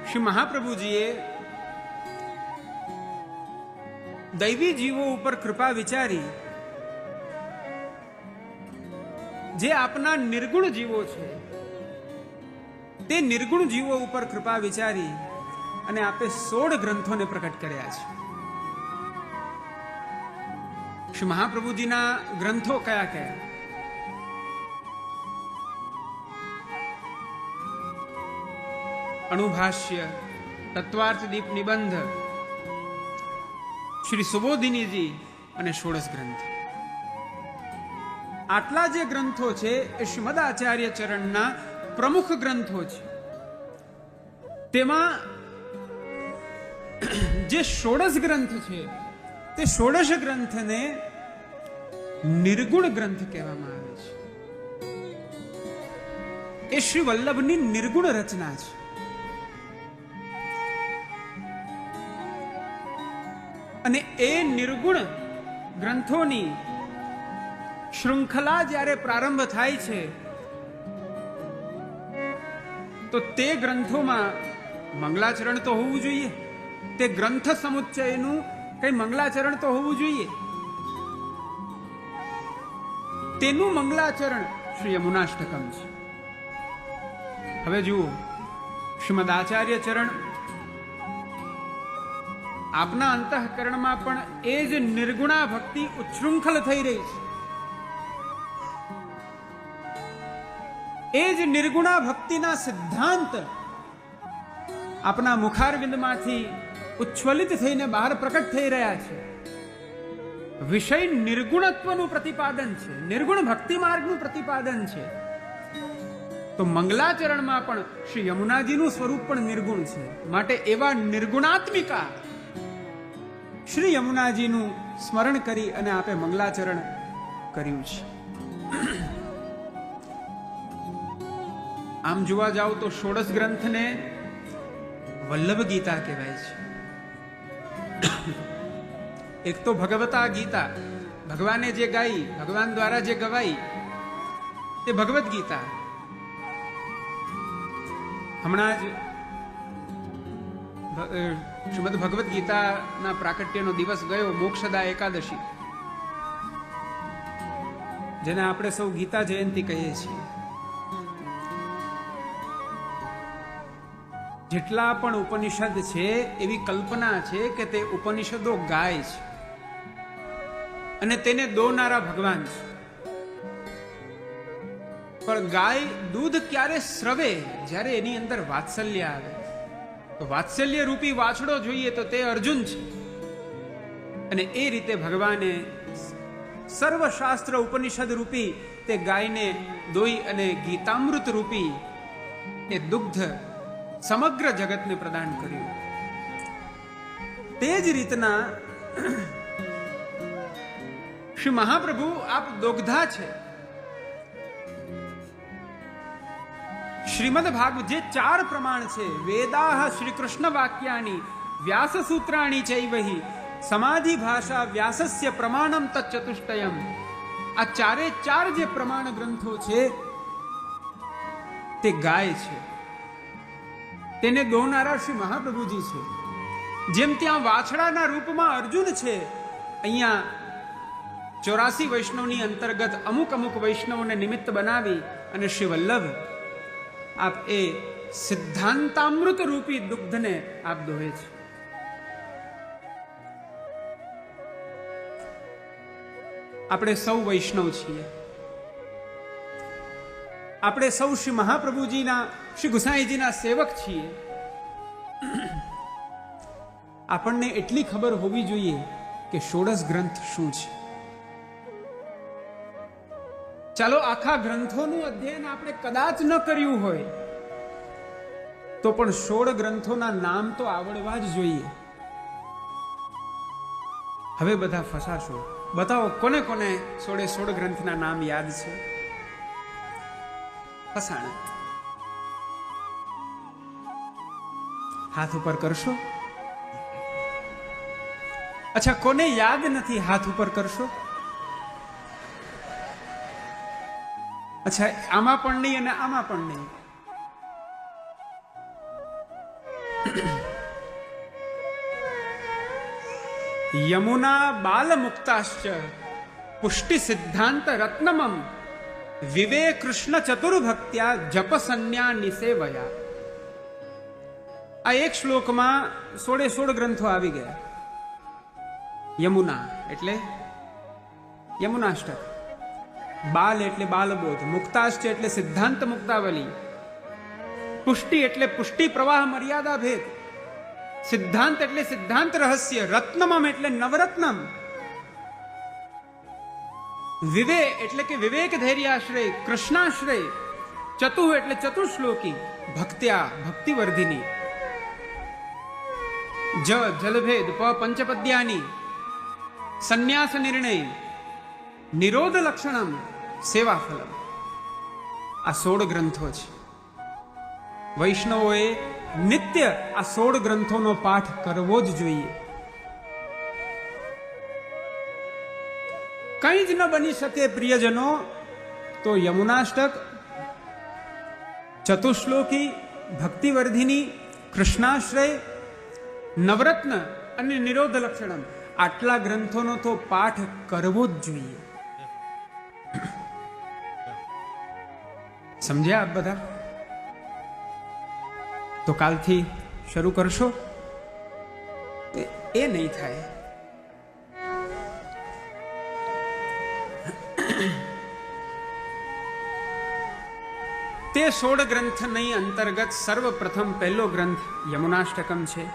શ્રી મહાપ્રભુજીએ દૈવી જીવો ઉપર કૃપા વિચારી, જે આપના નિર્ગુણ જીવો છે તે નિર્ગુણ જીવો ઉપર કૃપા વિચારી અને આપે 16 ગ્રંથોને પ્રકટ કર્યા છે. શ્રી મહાપ્રભુજીના ગ્રંથો કયા કયા? અણુભાષ્ય, તત્વાર્થ દીપ નિબંધ, શ્રી સુબોધિનીજી અને 16 ગ્રંથ. આટલા જે ગ્રંથો છે એ શ્રીમદ આચાર્ય ચરણના પ્રમુખ ગ્રંથો છે. તેમાં જે 16 ગ્રંથ છે તે 16 ગ્રંથને નિર્ગુણ ગ્રંથ કહેવામાં આવે છે. એ શ્રી વલ્લભની નિર્ગુણ રચના છે. અને એ નિર્ગુણ ગ્રંથોની શૃંખલા જ્યારે પ્રારંભ થાય છે તો તે ગ્રંથોમાં મંગલાચરણ તો હોવું જોઈએ. તે ગ્રંથ સમુચ્ચયનું કઈ મંગલાચરણ તો હોવું જોઈએ. તેનું મંગલાચરણ શ્રી યમુનાષ્ટકમ છે. હવે જુઓ, શ્રીમદ આચાર્ય ચરણ આપના અંતઃકરણમાં પણ એ જ નિર્ગુણા ભક્તિ ઉચ્છૃંખલ થઈ રહી છે. એ જ નિર્ગુણા ભક્તિના સિદ્ધાંત આપના મુખારવિંદમાંથી ઉચ્છ્વલિત થઈને બહાર પ્રકટ થઈ રહ્યા છે. વિષય નિર્ગુણત્વનું પ્રતિપાદન છે, નિર્ગુણ ભક્તિ માર્ગનું પ્રતિપાદન છે. તો મંગલાચરણમાં પણ શ્રી યમુનાજીનું સ્વરૂપ પણ નિર્ગુણ છે. માટે એવા નિર્ગુણાત્મિકા શ્રી યમુનાજીનું સ્મરણ કરી અને આપે મંગલાચરણ કર્યું છે. આમ જોવા જાવ તો 16 ગ્રંથને વલ્લભ ગીતા કહેવાય છે. એક તો ભગવતા ગીતા, ભગવાને જે ગાઈ, ભગવાન દ્વારા જે ગવાઈ તે ભગવદ ગીતા. હમણાં જ શ્રીમદ ભગવદ ગીતાના પ્રાકટ્યનો દિવસ ગયો, મોક્ષદા એકાદશી, જેને આપણે સૌ ગીતા જયંતી કહીએ છીએ. જેટલા પણ ઉપનિષદ છે એવી કલ્પના છે કે તે ઉપનિષદો ગાય છે અને તેને દોનારા ભગવાન છે. પણ ગાય દૂધ ક્યારે સ્રવે? જ્યારે એની અંદર વાત્સલ્ય આવે. તો વાત્સલ્ય રૂપી વાછડો જોઈએ તો તે અર્જુન છે. અને એ રીતે ભગવાને સર્વશાસ્ત્ર ઉપનિષદ રૂપી તે ગાયને દોઈ અને ગીતામૃત રૂપી એ દુગ્ધ સમગ્ર જગતને પ્રદાન કર્યું. તે જ રીતના શ્રી મહાપ્રભુ આપ દોગ્ધા છે. શ્રીમદ ભાગવત જે 4 પ્રમાણ છે, વેદાહ શ્રી કૃષ્ણ વાક્યાની, વ્યાસ સૂત્રાણી ચૈવહી, સમાધિ ભાષા વ્યાસસ્ય પ્રમાણમ તચ્ચતુષ્ટયમ. આ 4 જે પ્રમાણ ગ્રંથો છે તે ગાય છે. તેને દોનારા શ્રી મહાપ્રભુજી છે. જેમ ત્યાં વાછડાના રૂપમાં અર્જુન છે, અહીંયા 84 વૈષ્ણવની અંતર્ગત અમુક વૈષ્ણવોને નિમિત્ત બનાવી અને શ્રી વલ્લભ આપ એ સિદ્ધાંતામૃત રૂપી દુગ્ધને આપ દોહે છે. આપણે સૌ વૈષ્ણવ છીએ. આપણે સૌ શ્રી મહાપ્રભુજીના, શ્રી ગુસાઈજીના સેવક છીએ. આપણને એટલી ખબર હોવી જોઈએ કે 16 ગ્રંથ શું છે. ચાલો આખા ગ્રંથોનું અધ્યયન આપણે કદાચ ન કર્યું હોય તો પણ 16 ગ્રંથોના નામ તો આવડવા જ જોઈએ. હવે બધા ફસાશો. બતાવો કોને કોને 16 ગ્રંથના નામ યાદ છે? ફસાણા. હાથ ઉપર કરશો? અચ્છા, કોને યાદ નથી હાથ ઉપર કરશો? અચ્છા, આમાં પણ નહીં અને આમાં પણ નહીં. યમુના બાલ મુક્તાશ્ચ પુષ્ટિ સિદ્ધાંત રત્નમમ વિવે કૃષ્ણ ચતુર્ભક્ત્યા જપ સંન્યા નિસેવયા. આ એક શ્લોકમાં 16 ગ્રંથો આવી ગયા. યમુના એટલે યમુનાષ્ટક, બાલ એટલે બાલબોધ, મુક્તાશ્ચ એટલે સિદ્ધાંત મુક્તાવલી, પુષ્ટિ એટલે પુષ્ટિ પ્રવાહ મર્યાદા ભેદ, સિદ્ધાંત એટલે સિદ્ધાંત રહસ્ય, રત્નમમ એટલે નવરત્નમ, વિવે એટલે કે વિવેક ધૈર્યાશ્રય, કૃષ્ણાશ્રય, ચતુ એટલે ચતુશ્લોકી, ભક્ત્યા ભક્તિવર્ધિની, જલભેદ પ પંચપદ્યાની, સંન્યાસ નિર્ણય, નિરોધ લક્ષણમ, સેવા ફલમ. આ 16 ગ્રંથો છે. વૈષ્ણવોએ નિત્ય આ 16 ગ્રંથોનો પાઠ કરવો જ જોઈએ. કંઈ જ ન બની શકે પ્રિયજનો તો યમુનાષ્ટક, ચતુશ્લોકી, ભક્તિવર્ધિની, કૃષ્ણાશ્રય, નવરત્ન અને નિરોધ લક્ષણમ, આટલા ગ્રંથોનો તો પાઠ કરવો જ જોઈએ. સમજ્યા આપ બધા? તો કાલથી શરૂ કરશો? એ નહીં થાય. તે 16 ગ્રંથની અંતર્ગત સર્વપ્રથમ પહેલો ગ્રંથ યમુનાષ્ટકમ છે.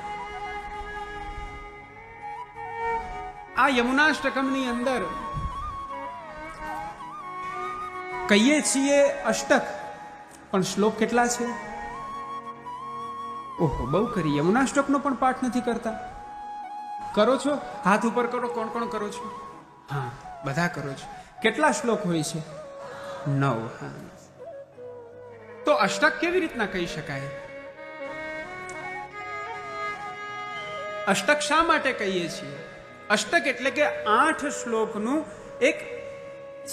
આ યમુનાષ્ટકમની અંદર કહીએ છીએ અષ્ટક, પણ શ્લોક કેટલા છે? ઓહો, બહુ કરી. યમુનાષ્ટકનો પણ પાઠ નથી કરતા? કરો છો? હાથ ઉપર કરો. કોણ કોણ કરો છો? હા, બધા કરો છો. કેટલા શ્લોક હોય છે? 9. હા, તો અષ્ટક કેવી રીતના કહી શકાય? અષ્ટક શા માટે કહીએ છીએ? અષ્ટક એટલે કે 8 શ્લોકનું એક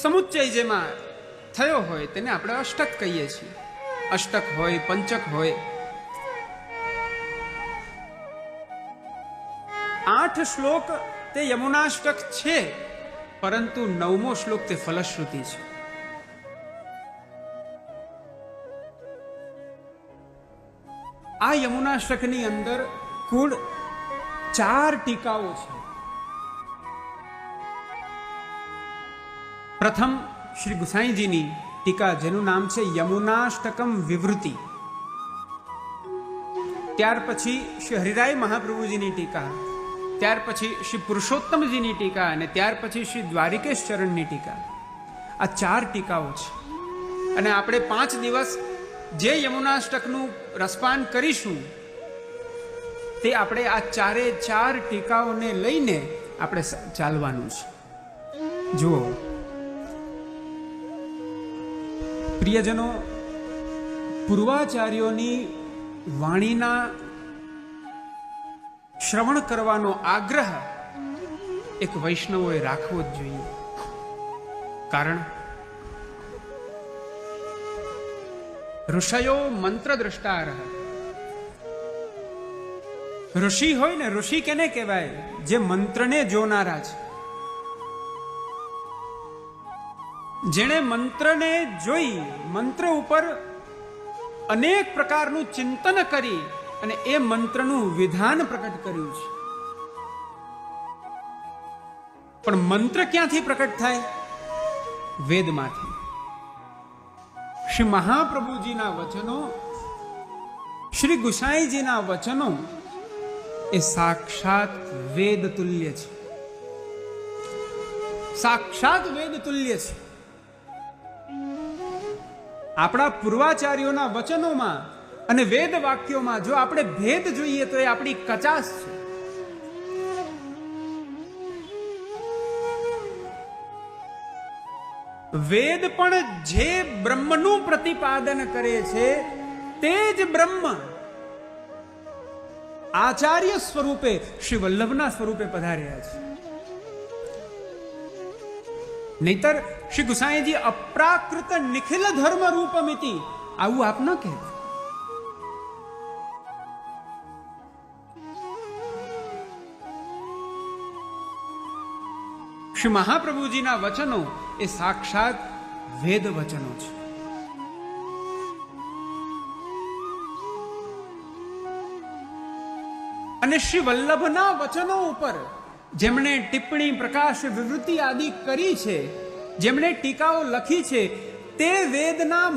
સમુચ્ચય જેમાં થયો હોય તેને આપણે અષ્ટક કહીએ છીએ. અષ્ટક હોય, પંચક હોય. 8 શ્લોક તે યમુનાષ્ટક છે, પરંતુ 9મો શ્લોક તે ફલશ્રુતિ છે. આ યમુનાષ્ટકની અંદર કુલ 4 ટીકાઓ છે. પ્રથમ શ્રી ગુસાઈજીની ટીકા, જેનું નામ છે યમુનાષ્ટકમ વિવૃતિ. ત્યાર પછી શ્રી હરિરાય મહાપ્રભુજીની ટીકા, ત્યાર પછી શ્રી પુરુષોત્તમજીની ટીકા, અને ત્યાર પછી શ્રી દ્વારિકેશ ચરણની ટીકા. આ 4 ટીકાઓ છે. અને આપણે 5 દિવસ જે યમુનાષ્ટકનું રસપાન કરીશું તે આપણે આ 4 ટીકાઓને લઈને આપણે ચાલવાનું છે. જુઓ પ્રિયજનો, પૂર્વાચાર્યોની વાણીના શ્રવણ કરવાનો આગ્રહ એક વૈષ્ણવોએ રાખવો જ જોઈએ. કારણ ઋષયો મંત્ર દ્રષ્ટાર. ઋષિ હોય ને, ઋષિ કેને કહેવાય? જે મંત્રને જોનારા છે. જેણે મંત્રને જોઈ, મંત્ર ઉપર અનેક પ્રકારનું ચિંતન કરી અને એ મંત્રનું વિધાન પ્રકટ કર્યું છે. પણ મંત્ર ક્યાંથી પ્રકટ થાય? વેદમાંથી. શ્રી મહાપ્રભુજીના વચનો, શ્રી ગુસાઈજીના વચનો એ સાક્ષાત વેદ તુલ્ય છે. સાક્ષાત વેદ તુલ્ય છે. આપણા પૂર્વાચાર્યોના વચનોમાં અને વેદ વાક્યોમાં જો આપણે ભેદ જોઈએ તો એ આપણી કચાશ છે. વેદ પણ જે બ્રહ્મનું પ્રતિપાદન કરે છે તે જ બ્રહ્મ આચાર્ય સ્વરૂપે શ્રી વલ્લભના સ્વરૂપે પધાર્યા છે. નહીતર શ્રી ગુસાઈજી અપ્રાકૃત નિખિલ ધર્મ રૂપમિતિ આવું આપ ન કહેતા. શ્રી મહાપ્રભુજીના વચનો એ સાક્ષાત વેદ વચનો છે. અને શ્રી વલ્લભના વચનો ઉપર જેમણે ટિપ્પણી, પ્રકાશ, વિવૃત્તિ આદિ કરી છે, જેમણે ટીકાઓ લખી છે, તે વેદના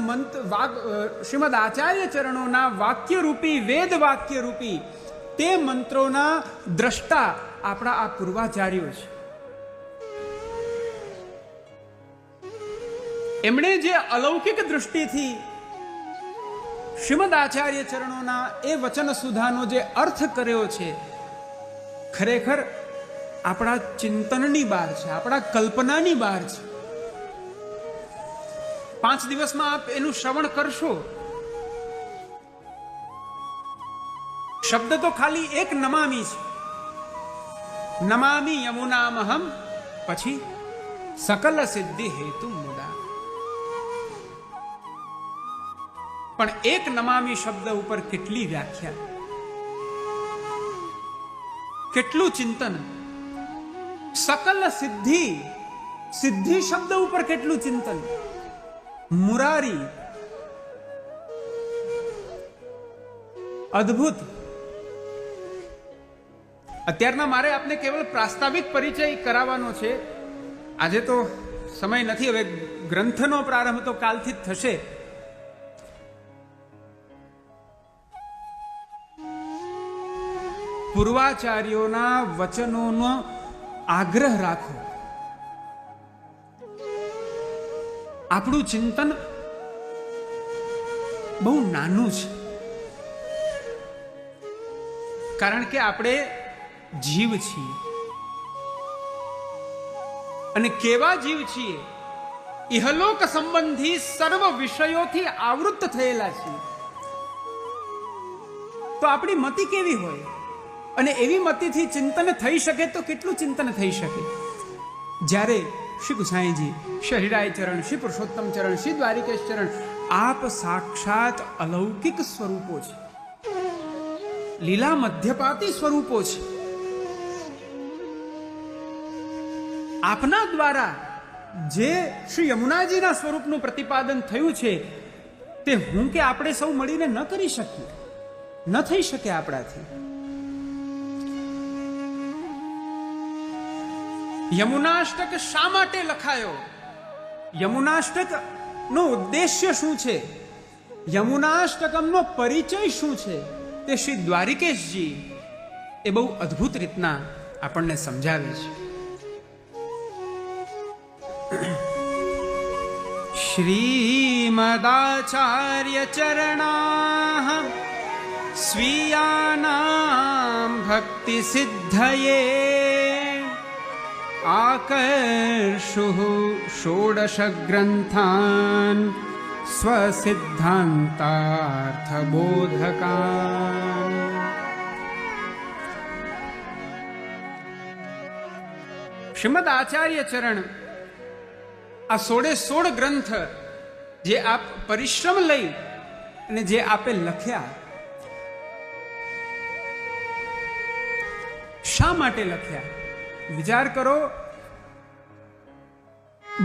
શ્રીમદ આચાર્ય ચરણોના વાક્યરૂપી, વેદ વાક્યરૂપી તે મંત્રોના દ્રષ્ટા આપણા આ પૂર્વાચાર્યો છે. એમણે જે અલૌકિક દૃષ્ટિથી શ્રીમદ આચાર્ય ચરણોના એ વચન સુધાનો જે અર્થ કર્યો છે, ખરેખર આપણા ચિંતનની બહાર છે, આપણા કલ્પનાની બહાર છે. 5 દિવસમાં આપ એનું શ્રવણ કરશો. શબ્દ તો ખાલી એક નમામી છે. નમામી યમુનામહમ, પછી સકલ સિદ્ધિ હેતુ મુદા. પણ એક નમામી શબ્દ ઉપર કેટલી વ્યાખ્યા, કેટલું ચિંતન. સકલ સિદ્ધિ, સિદ્ધિ શબ્દ ઉપર કેટલું ચિંતન. મુરારી, અદ્ભુત. અત્યારના મારે આપને કેવળ પ્રાસ્તાવિક પરિચય કરાવવાનો છે. આજે તો સમય નથી, હવે ગ્રંથનો પ્રારંભ તો કાલથી જ થશે. પૂર્વાચાર્યોના વચનોનો આગ્રહ રાખો. આપણું ચિંતન બહુ નાનું છે, કારણ કે આપણે જીવ છીએ. અને કેવા જીવ છીએ? ઇહલોક સંબંધી સર્વ વિષયોથી આવૃત્ત થયેલા છીએ. તો આપણી મતિ કેવી હોય? અને એવી મતિથી ચિંતન થઈ શકે તો કેટલું ચિંતન થઈ શકે? જ્યારે શ્રી ગુસાઈજી, શ્રી હરિરાય ચરણ, શ્રી પુરુષોત્તમ ચરણ, શ્રી દ્વારિકેશ ચરણ, આપ સાક્ષાત અલૌકિક સ્વરૂપો છે, લીલા મધ્યપાતી સ્વરૂપો છે. આપના દ્વારા જે શ્રી યમુનાજીના સ્વરૂપનું પ્રતિપાદન થયું છે, તે હું કે આપણે સૌ મળીને ન કરી શકીએ, ન થઈ શકે આપણાથી. યમુનાષ્ટક શા માટે લખાયો? યમુનાષ્ટક નો ઉદ્દેશ્ય શું છે? યમુનાષ્ટકમનો પરિચય શું છે? તે શ્રી દ્વારિકેશજી એ બહુ અદ્ભુત રીતના આપણને સમજાવે છે. શ્રીમદાચાર્ય ચરણાહ સ્વીયાનામ ભક્તિ સિદ્ધયે આકર્ષુઃ ષોડશ ગ્રંથાન સ્વસિદ્ધાંતાર્થ બોધકાન. શ્રીમદ આચાર્ય ચરણ આ 16 ગ્રંથ જે આપ પરિશ્રમ લઈ અને જે આપે લખ્યા, શા માટે લખ્યા? વિચાર કરો.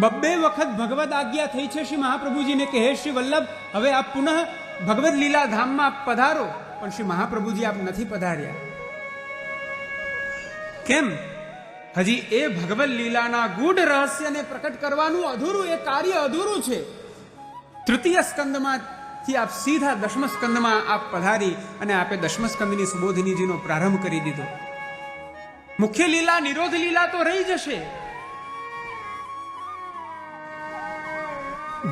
2 વખત ભગવદ આજ્ઞા થઈ છે શ્રી મહાપ્રભુજીને કે હે શ્રી વલ્લભ, હવે આપ પુનઃ ભગવદ લીલા ધામમાં પધારો. પણ શ્રી મહાપ્રભુજી આપ નથી પધાર્યા. કેમ? હજી એ ભગવદ લીલાના ગૂઢ રહસ્યને પ્રકટ કરવાનું અધૂરું, એ કાર્ય અધૂરું છે. તૃતીય સ્કંદમાંથી આપ સીધા દશમ સ્કંદમાં આપ પધારી અને આપે દશમ સ્કંદની સુબોધિનીજીનો પ્રારંભ કરી દીધો. મુખ્ય લીલા, નિરોધ લીલા તો રહી જશે.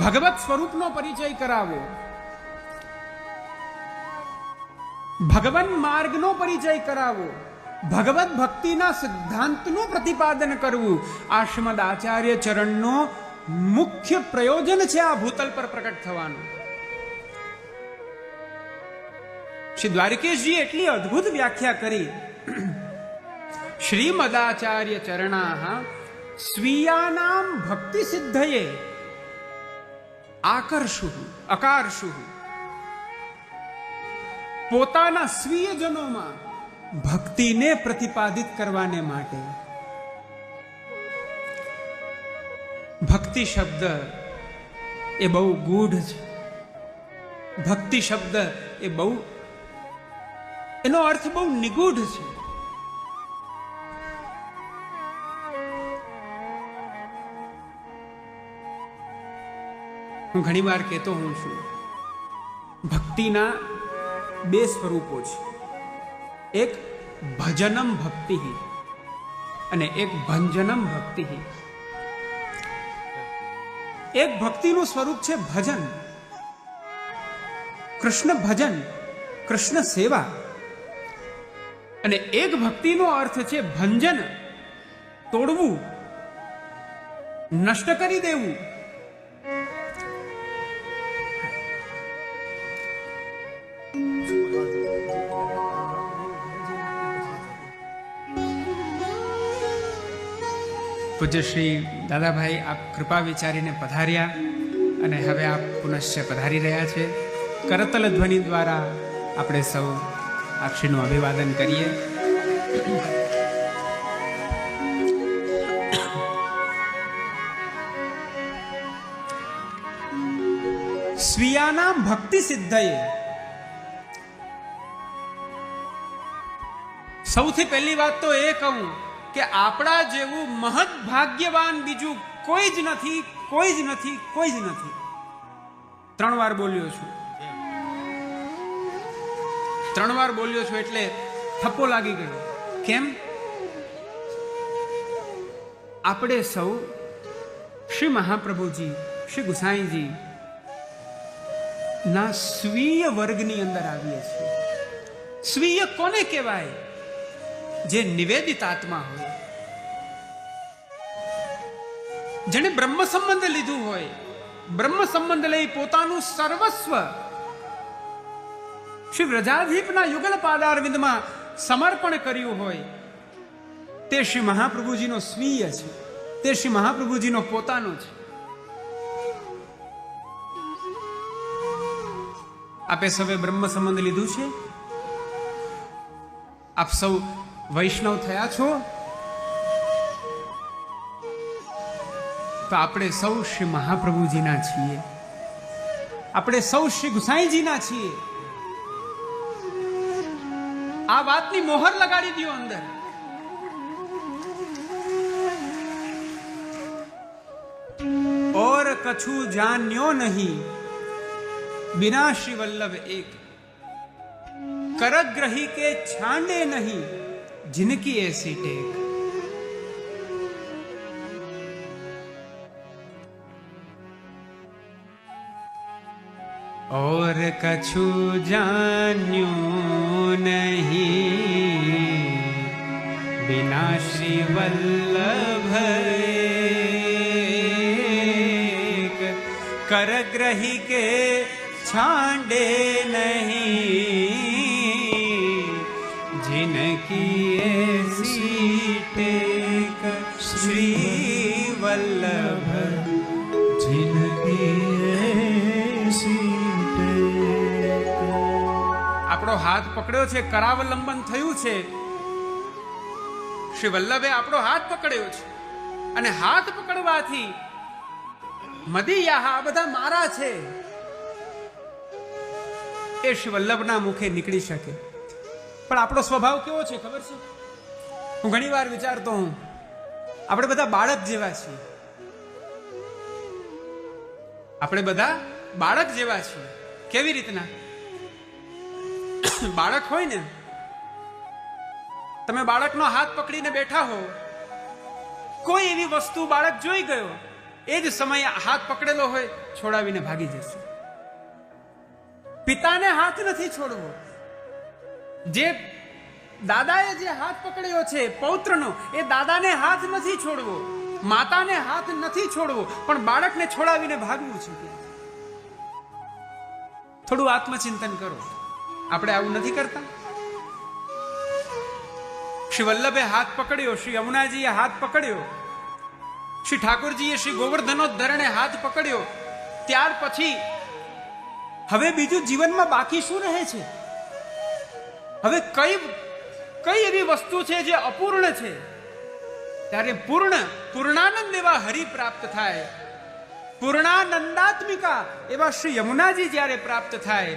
ભગવત સ્વરૂપનો પરિચય કરાવો, ભગવાન માર્ગનો પરિચય કરાવો, ભગવત ભક્તિના સિદ્ધાંતનું પ્રતિપાદન કરવું, આ શ્રીમદ આચાર્ય ચરણનો મુખ્ય પ્રયોજન છે આ ભૂતલ પર પ્રકટ થવાનું. શ્રી દ્વારિકેશજી એટલી અદ્ભુત વ્યાખ્યા કરી. શ્રીમદાચાર્ય ચરણાહ સ્વીયાનામ ભક્તિ સિદ્ધયે આકર્ષુઃ અકાર્ષુઃ. પોતાના સ્વીયજનોમાં ભક્તિને પ્રતિપાદિત કરવાને માટે ભક્તિ શબ્દ એ બહુ ગૂઢ છે. ભક્તિ શબ્દ એ બહુ, એનો અર્થ બહુ નિગૂઢ છે. હું ઘણી વાર કહેતો હું છું, ભક્તિના બે સ્વરૂપો છે. એક ભજનમ ભક્તિ અને એક ભંજનમ ભક્તિ. એક ભક્તિનું સ્વરૂપ છે ભજન, કૃષ્ણ ભજન, કૃષ્ણ સેવા. અને એક ભક્તિનો અર્થ છે ભંજન, તોડવું, નષ્ટ કરી દેવું. પૂજ્ય શ્રી દાદાભાઈ આપ કૃપા વિચારીને પધાર્યા અને હવે આપ પુનશ્ચ પધારી રહ્યા છે. કરતલ ધ્વનિ દ્વારા આપણે સૌ આપશ્રીનું અભિવાદન કરીએ. સ્વીયાના ભક્તિ સિદ્ધયે સૌથી પહેલી વાત તો એ કહું કે આપણા જેવું મહદ ભાગ્યવાન બીજું કોઈ જ નથી, કોઈ જ નથી, કોઈ જ નથી. 3 વાર બોલ્યો છું, 3 વાર બોલ્યો છું એટલે થપ્પો લાગી ગયો. કેમ? આપણે સૌ શ્રી મહાપ્રભુજી, શ્રી ગુસાઈજી ના સ્વીય વર્ગની અંદર આવીએ છીએ. સ્વીય કોને કહેવાય? જે નિવેદિત આત્મા હોય, જેને બ્રહ્મ સંબંધ લીધું હોય, બ્રહ્મ સંબંધ લઈ પોતાનું સર્વસ્વ શ્રી વ્રજાધીપના યુગલ પાદારવિંદમાં સમર્પણ કર્યું હોય, તે શ્રી મહાપ્રભુજીનો સ્વીય છે, તે શ્રી મહાપ્રભુજીનો પોતાનો છે. આપે સૌએ બ્રહ્મ સંબંધ લીધું છે? આપ સૌ વૈષ્ણવ થયા છો? તો આપણે સૌ શ્રી મહાપ્રભુજીના છીએ, આપણે સૌ શ્રી ગુસાઈજીના છીએ. આ વાતની મોહર લગાડી દો અંદર. ઓર કછુ જાન્યો નહીં बिना श्री वल्लभ एक, करग्रही के छांडे नहीं जिनकी ऐसी टेक. और कछु जान्यू नहीं बिना श्री वल्लभ एक, करग्रही के छांडे नहीं जिनकी ऐसी टेक. श्री वल्लभ जिनकी ऐसी टेक. આપણો હાથ પકડ્યો છે, કરાવલંબન થયું છે. શ્રી વલ્લભે આપણો હાથ પકડ્યો છે અને હાથ પકડવાથી મદિયા આ બધા મારા છે એ શ્રી વલ્લભના મુખે નીકળી શકે. પણ આપણો સ્વભાવ કેવો છે ખબર છે? હું ઘણી વાર વિચારતો હું, આપણે બધા બાળક જેવા છીએ. આપણે બધા બાળક જેવા છીએ. કેવી રીતના? બાળક હોય ને, તમે બાળકનો હાથ પકડીને બેઠા હો, કોઈ એવી વસ્તુ બાળક જોઈ ગયો, એ જ સમયે હાથ પકડેલો હોય, છોડાવીને ભાગી જશે. પિતાને હાથ નથી છોડવો. જે દાદાએ જે હાથ પકડ્યો છે પૌત્રનો, એ દાદાને હાથ નથી છોડવો, માતાને હાથ નથી છોડવો, પણ બાળકને છોડાવીને ભાગવું છે. થોડું આત્મચિંતન કરો. આપણે આવું નથી કરતા? શ્રી વલ્લભે હાથ પકડ્યો, શ્રી યમુનાજીએ હાથ પકડ્યો, શ્રી ઠાકોરજીએ શ્રી ગોવર્ધનોદ્ધરણે હાથ પકડ્યો. ત્યાર પછી હવે બીજું જીવનમાં બાકી શું રહે છે? હવે કઈ એવી વસ્તુ છે જે અપૂર્ણ છે? ત્યારે પૂર્ણાનંદ એવા હરિ પ્રાપ્ત થાય, પૂર્ણાનંદાત્મિકા એવા શ્રી યમુનાજી જ્યારે પ્રાપ્ત થાય,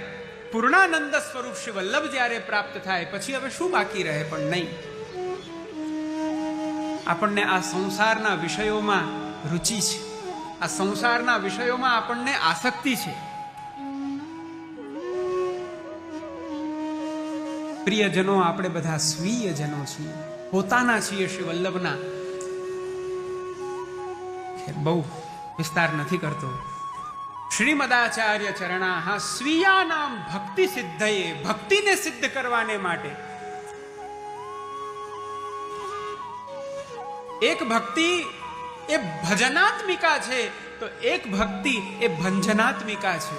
પૂર્ણાનંદ સ્વરૂપ શ્રી વલ્લભ જ્યારે પ્રાપ્ત થાય, પછી હવે શું બાકી રહે? પણ નહીં. આપણને આ સંસારના વિષયોમાં રુચિ છે, આ સંસારના વિષયોમાં આપણને આસક્તિ છે. પ્રિયજનો આપણે બધા સ્વીયજનો છીએ, પોતાના છીએ શ્રી વલ્લભના. બહુ વિસ્તાર નથી કરતો. શ્રીમદાચાર્ય ચરણા સ્વીયાનામ ભક્તિ સિદ્ધયે, ભક્તિને સિદ્ધ કરવાને માટે એક ભક્તિ એ ભજનાત્મિકા છે, તો એક ભક્તિ એ ભંજનાત્મિકા છે.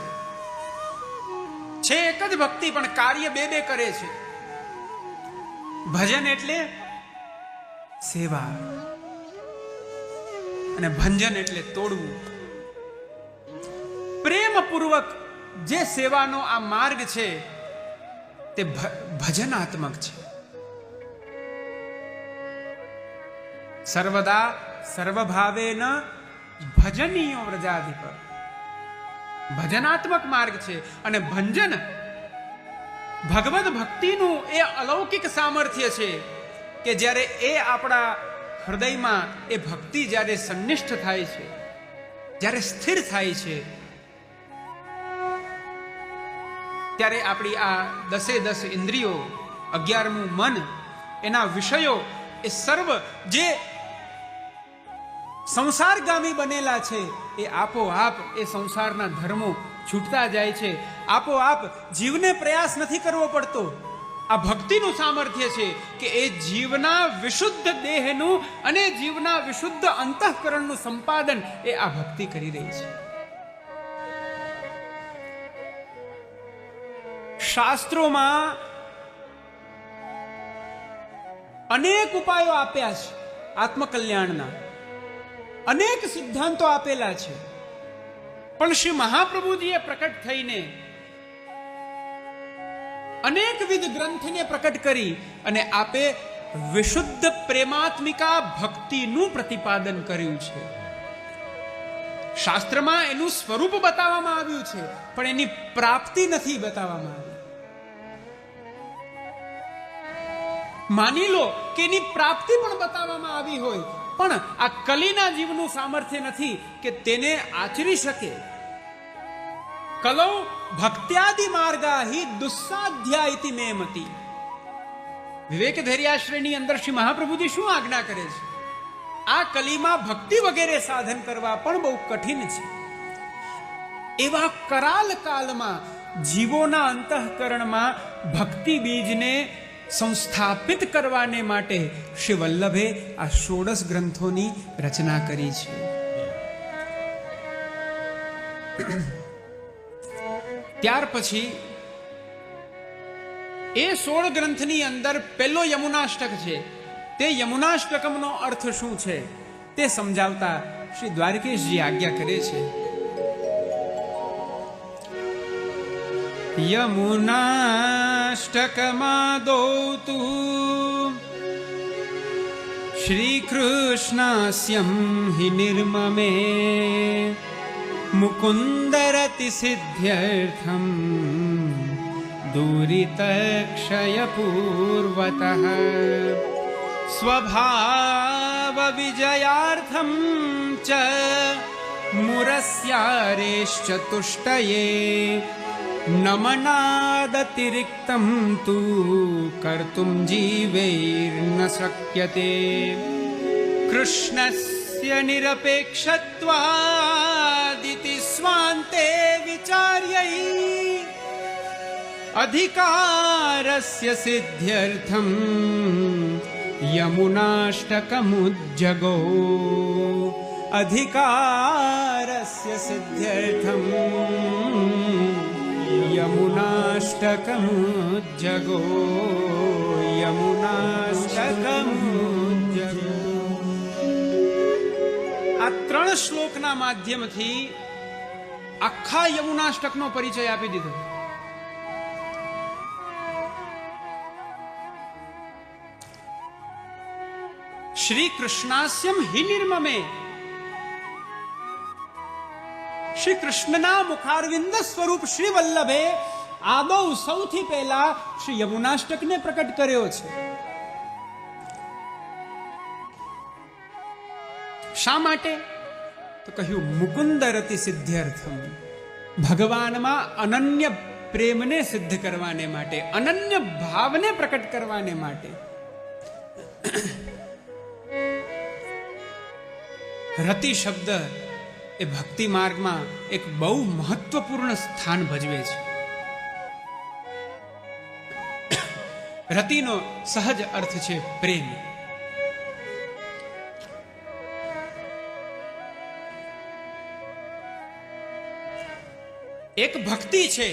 એક જ ભક્તિ પણ કાર્ય બે બે કરે છે. ભજન એટલે સેવા અને ભંજન એટલે તોડવું. પ્રેમપૂર્વક જે સેવાનો આ માર્ગ છે તે ભજનાત્મક છે. સર્વદા સર્વભાવેન ભજનીયો વ્રજાધિપ, ભજનાત્મક માર્ગ છે. અને ભંજન ભગવદ ભક્તિનું એ અલૌકિક સામર્થ્ય છે કે જ્યારે એ આપણા હૃદયમાં એ ભક્તિ જ્યારે સંનિષ્ઠ થાય છે, જ્યારે સ્થિર થાય છે, ત્યારે આપણી આ 10 ઇન્દ્રિયો, 11મું મન, એના વિષયો એ સર્વ જે સંસારગામી બનેલા છે એ આપોઆપ એ સંસારના ધર્મો છૂટતા જાય છે. આપોઆપ જીવને પ્રયાસ નથી કરવો પડતો. આ ભક્તિનું સામર્થ્ય છે કે એ જીવના વિશુદ્ધ દેહનું અને જીવના વિશુદ્ધ અંતઃકરણનું સંપાદન એ આ ભક્તિ કરી રહી છે. શાસ્ત્રોમાં અનેક ઉપાયો આપ્યા છે, આત્મકલ્યાણના અનેક સિદ્ધાંતો આપેલા છે. પણ શ્રી મહાપ્રભુજીએ પ્રકટ થઈને અનેકવિધ ગ્રંથને પ્રકટ કરી અને આપે વિશુદ્ધ પ્રેમાત્મિકા ભક્તિનું પ્રતિપાદન કર્યું છે. શાસ્ત્રમાં એનું સ્વરૂપ બતાવવામાં આવ્યું છે, પણ એની પ્રાપ્તિ નથી બતાવવામાં આવી. માની લો કે એની પ્રાપ્તિ પણ બતાવવામાં આવી હોય, પણ આ કલીના જીવનું સામર્થ્ય નથી કે તેને આચરી શકે. કલૌ ભક્ત્યાદિ માર્ગા હિ દુસ્સાધ્યા ઇતિ મે મતિ. વિવેક ધૈર્યાશ્રયની અંદર શ્રી મહાપ્રભુજી શું આજ્ઞા કરે છે? આ કલીમાં ભક્તિ વગેરે સાધન કરવા પણ બહુ કઠિન છે. એવા કરાલ કાલમાં જીવોના અંતઃકરણમાં ભક્તિ બીજને સંસ્થાપિત કરવાને માટે શ્રી વલ્લભે આ 16 ગ્રંથોની રચના કરી છે. ત્યાર પછી એ 16 ગ્રંથની અંદર પહેલો યમુનાષ્ટક છે. તે યમુનાષ્ટકમનો અર્થ શું છે તે સમજાવતા શ્રી દ્વારકેશજી આજ્ઞા કરે છે. યમુનાષ્ટકમાદૌતુ શ્રી કૃષ્ણસ્યમ હિ નિર્મમે મુકુંદરતિ સિદ્ધ્યર્થમ દુરિતક્ષય પૂર્વતઃ સ્વભાવ વિજયાર્થમ ચ મુરસ્યારેશ્ચતુષ્ટયે નમનાદતિરિક્તમ તુ કર્તુમ જીવૈર્ન શક્યતે કૃષ્ણસ્ય નિરપેક્ષત્વાદિતિ સ્વાન્તે વિચાર્યૈ અધિકારસ્ય સિદ્ધ્યર્થમ યમુનાષ્ટકમુજ્જગો અધિકારસ્ય સિદ્ધ્યર્થમ યમુનાષ્ટકમુજ્જગો યમુનાષ્ટકમુજ્જગો. આ 3 શ્લોકના માધ્યમથી આખા યમુનાષ્ટકનો પરિચય આપી દીધો. શ્રી કૃષ્ણાસ્યમ હિ નિર્મમે. શ્રી કૃષ્ણના મુખારવિંદ સ્વરૂપ શ્રી વલ્લભે આદૌ સૌથી પહેલા શ્રી યમુનાષ્ટકને પ્રકટ કર્યો છે. શા માટે? તો કહ્યું મુકુંદ રતિ સિદ્ધ્યર્થમ, ભગવાનમાં અનન્ય પ્રેમને સિદ્ધ કરવાને માટે, અનન્ય ભાવને પ્રકટ કરવાને માટે. રતિ શબ્દ એ ભક્તિ માર્ગમાં એક બહુ મહત્વપૂર્ણ સ્થાન ભજવે છે. રતિનો સહજ અર્થ છે પ્રેમ. એક ભક્તિ છે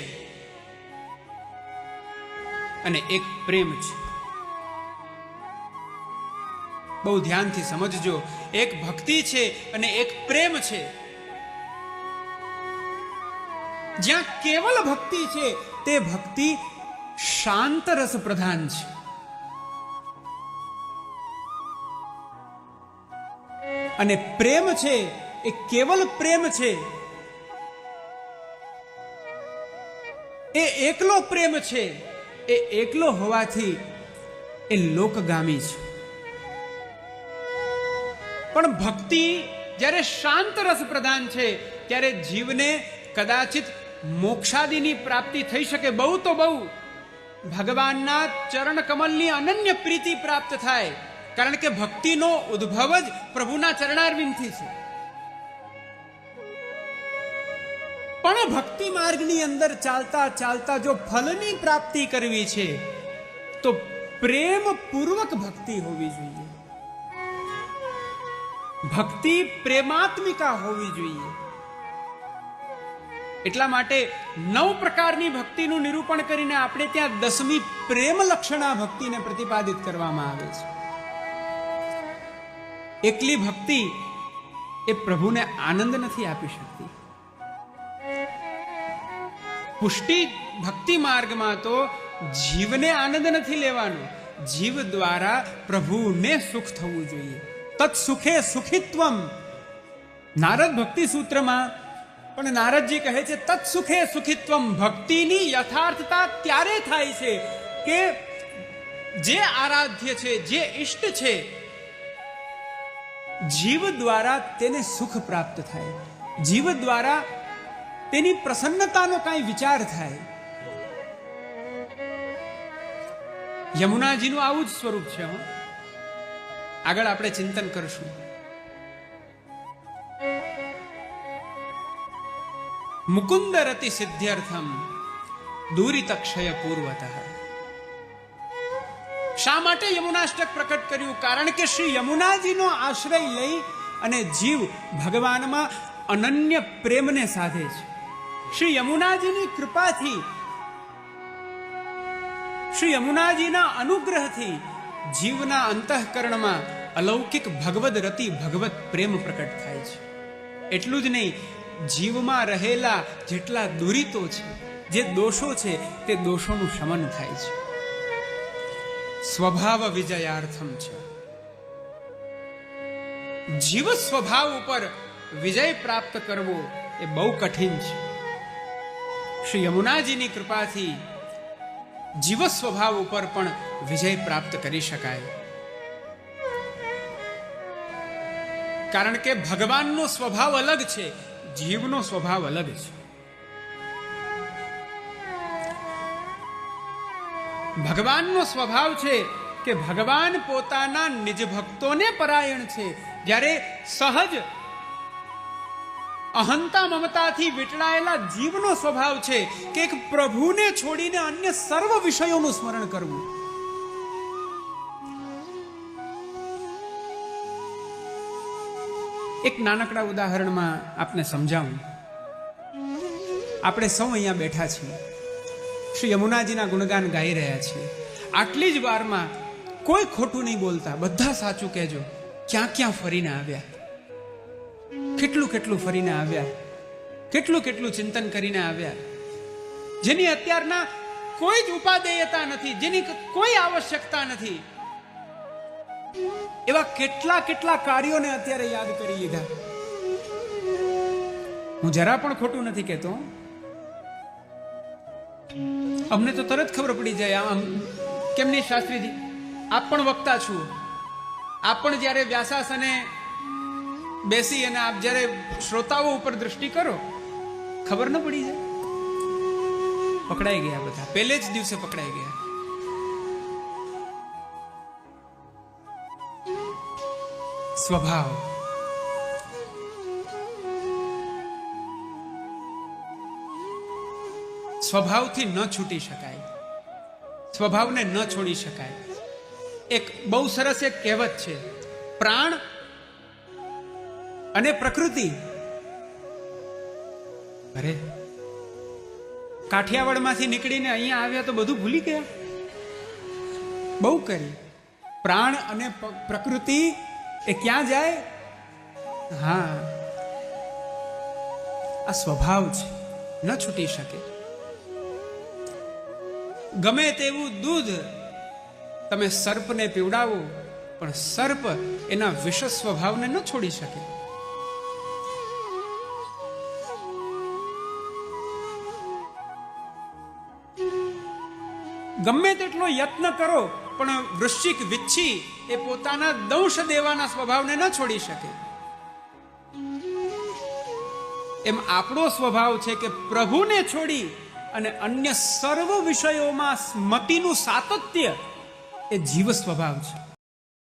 અને એક પ્રેમ છે. બહુ ધ્યાનથી સમજજો. એક ભક્તિ છે અને એક પ્રેમ છે. જ્યાં કેવલ ભક્તિ છે તે ભક્તિ શાંત રસ પ્રધાન છે. અને પ્રેમ છે એ કેવલ પ્રેમ છે, એ એકલો પ્રેમ છે. એ એકલો હોવાથી એ લોકગામી છે. પણ ભક્તિ જ્યારે શાંત રસ પ્રધાન છે ત્યારે જીવને કદાચિત મોક્ષાદિની પ્રાપ્તિ થઈ શકે. બહુ તો બહુ ભગવાનના ચરણ કમલની અનન્ય પ્રીતિ પ્રાપ્ત થાય. કારણ કે ભક્તિનો ઉદ્ભવ જ પ્રભુના ચરણારવિંદથી છે. પણ ભક્તિ માર્ગની અંદર ચાલતા ચાલતા જો ફલની પ્રાપ્તિ કરવી છે તો પ્રેમ પૂર્વક ભક્તિ હોવી જોઈએ. ભક્તિ પ્રેમાત્મિકા હોવી જોઈએ. એટલા માટે 9 પ્રકારની ભક્તિનું નિરૂપણ કરીને આપણે ત્યાં 10મી પ્રેમ લક્ષણા ભક્તિને પ્રતિપાદિત કરવામાં આવે છે. એકલી ભક્તિ એ પ્રભુને આનંદ નથી આપી શકતી. પુષ્ટિ ભક્તિ માર્ગમાં તો જીવને આનંદ નથી લેવાનો, જીવ દ્વારા પ્રભુને સુખ થવું જોઈએ. તત સુખે સુખિત્વમ. નારદ ભક્તિ સૂત્રમાં પણ નારદજી કહે છે તત સુખે સુખિત્વમ. ભક્તિની યથાર્થતા ત્યારે થાય છે કે જે આરાધ્ય છે, જે ઇષ્ટ છે, જીવ દ્વારા તેને સુખ પ્રાપ્ત થાય, જીવ દ્વારા તેની પ્રસન્નતાનો કાંઈ વિચાર થાય. યમુનાજીનું આવું જ સ્વરૂપ છે. આગળ આપણે ચિંતન કરશું. મુકુંદ રતિ સિદ્ધ્યર્થમ દૂરિત ક્ષય પૂર્વતઃ. શા માટે યમુનાષ્ટક પ્રકટ કર્યું? કારણ કે શ્રી યમુનાજીનો આશ્રય લઈ અને જીવ ભગવાનમાં અનન્ય પ્રેમને સાધે છે. શ્રી યમુનાજીની કૃપાથી, શ્રી યમુનાજીના અનુગ્રહથી જીવના અંતઃકરણમાં અલૌકિક ભગવદ રતિ, ભગવત પ્રેમ પ્રકટ થાય છે. એટલું જ નહીં, જીવમાં રહેલા જેટલા દુરિતો છે, જે દોષો છે, તે દોષોનું શમન થાય છે. સ્વભાવ વિજયાર્થમ છે. જીવ સ્વભાવ ઉપર વિજય પ્રાપ્ત કરવો એ બહુ કઠિન છે. શ્રી યમુનાજીની કૃપાથી જીવ સ્વભાવ ઉપર પણ વિજય પ્રાપ્ત કરી શકાય. કારણ કે ભગવાનનો સ્વભાવ અલગ છે, જીવનો સ્વભાવ અલગ છે. ભગવાનનો સ્વભાવ છે કે ભગવાન પોતાના નિજ ભક્તોને પરાયણ છે. જ્યારે સહજ અહંતા મમતાથી વીંટળાયેલા જીવનો સ્વભાવ છે કે એક પ્રભુને છોડીને અન્ય સર્વ વિષયોનું સ્મરણ કરવું. એક નાનકડા ઉદાહરણમાં આપને સમજાવું. આપણે સૌ અહીંયા બેઠા છીએ, શ્રી યમુનાજીના ગુણગાન ગાઈ રહ્યા છીએ. આટલી જ વારમાં કોઈ ખોટું નહીં બોલતા, બધા સાચું કહેજો. ક્યાં ક્યાં ફરીને આવ્યા, કેટલું કેટલું ફરીને આવ્યા, કેટલું કેટલું ચિંતન કરીને આવ્યા, જેની અત્યારના કોઈ જ ઉપાદેયતા નથી, જેની કોઈ આવશ્યકતા નથી. એવા કેટલા કેટલા કાર્યોને અત્યારે યાદ કરી લીધા. હું જરા પણ ખોટું નથી કહેતો. અમને તો તરત ખબર પડી જાય. આમ કેમ નહીં શાસ્ત્રીજી? આપ પણ વક્તા છો. આપ પણ જ્યારે વ્યાસાસને બેસી અને આપ જ્યારે શ્રોતાઓ ઉપર દૃષ્ટિ કરો, ખબર ન પડી જાય? પકડાઈ ગયા બધા, પહેલે જ દિવસે પકડાઈ ગયા. સ્વભાવ, સ્વભાવથી ન છૂટી શકાય, સ્વભાવને ન છોડી શકાય. એક બહુ સરસ એક કહેવત છે, પ્રાણ અને પ્રકૃતિ. અરે કાઠિયાવાડમાંથી નીકળીને અહીંયા આવ્યા તો બધું ભૂલી ગયા. બહુ કરી. પ્રાણ અને પ્રકૃતિ એ ક્યાં જાય? હા, આ સ્વભાવ છે, ન છૂટી શકે. ગમે તેવું દૂધ તમે સર્પને પીવડાવો, પણ સર્પ એના વિષ સ્વભાવને ન છોડી શકે. ગમે તેટલો યત્ન કરો, પણ વૃશ્ચિક વિચ્છી એ પોતાના દંશ દેવાના સ્વભાવને ન છોડી શકે. એમ આપણો સ્વભાવ છે કે પ્રભુને છોડી અને અન્ય સર્વ વિષયોમાં સ્મતિનું સાતત્ય એ જીવ સ્વભાવ છે.